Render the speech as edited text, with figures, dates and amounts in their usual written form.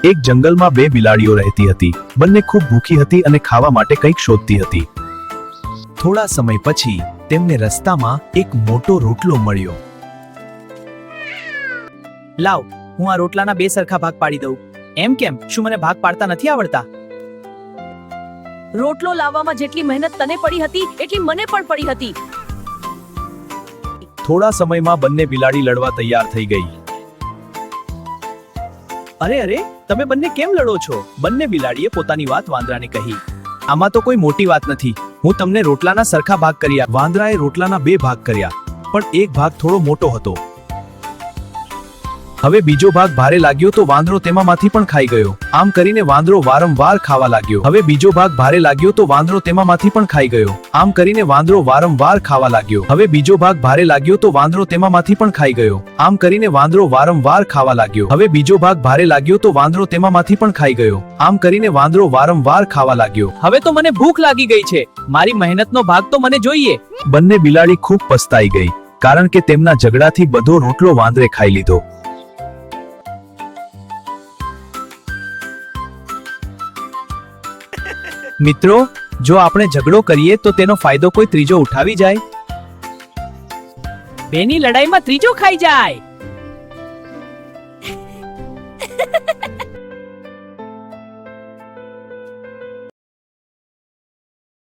એક જંગલમાં બે બિલાડીઓ રહેતી હતી. બંને ખૂબ ભૂખી હતી અને ખાવા માટે કંઈક શોધતી હતી. થોડા સમય પછી તેમને રસ્તામાં એક મોટો રોટલો મળ્યો. લાવ, હું આ રોટલાના બે સરખા ભાગ પાડી દઉં. એમ કેમ? શું મને ભાગ પાડતા નથી આવડતા? રોટલો લાવવામાં જેટલી મહેનત તને પડી હતી એટલી મને પણ પડી હતી. થોડા સમયમાં બંને બિલાડી લડવા તૈયાર થઈ ગઈ. અરે અરે, તમે બંને કેમ લડો છો? બંને બિલાડીએ પોતાની વાત વાંદરાને કહી. આમાં તો કોઈ મોટી વાત નથી. હું તમને રોટલાના સરખા ભાગ કર્યા. વાંદરાએ રોટલાના બે ભાગ કર્યા, પણ એક ભાગ થોડો મોટો હતો. હવે બીજો ભાગ ભારે લાગ્યો તો વાંદરો તેમાંથી પણ ખાઈ ગયો. આમ કરીને વાંદરો વારંવાર ખાવા લાગ્યો. હવે બીજો ભાગ ભારે લાગ્યો તો વાંદરો તેમાંથી પણ ખાઈ ગયો. આમ કરીને વાંદરો વારંવાર ખાવા લાગ્યો. હવે બીજો ભાગ ભારે લાગ્યો તો વાંદરો તેમાંથી પણ ખાઈ ગયો. આમ કરીને વાંદરો વારંવાર ખાવા લાગ્યો. હવે બીજો ભાગ ભારે લાગ્યો તો વાંદરો તેમાંથી પણ ખાઈ ગયો. આમ કરીને વાંદરો વારંવાર ખાવા લાગ્યો. હવે તો મને ભૂખ લાગી ગઈ છે. મારી મહેનતનો ભાગ તો મને જોઈએ. બંને બિલાડી ખૂબ પસ્તાઈ ગઈ, કારણ કે તેમના ઝઘડાથી બધો રોટલો વાંદરે ખાઈ લીધો. મિત્રો, જો આપણે ઝઘડો કરીએ તો તેનો ફાયદો કોઈ ત્રીજો ઉઠાવી જાય. બેની લડાઈમાં ત્રીજો ખાઈ જાય.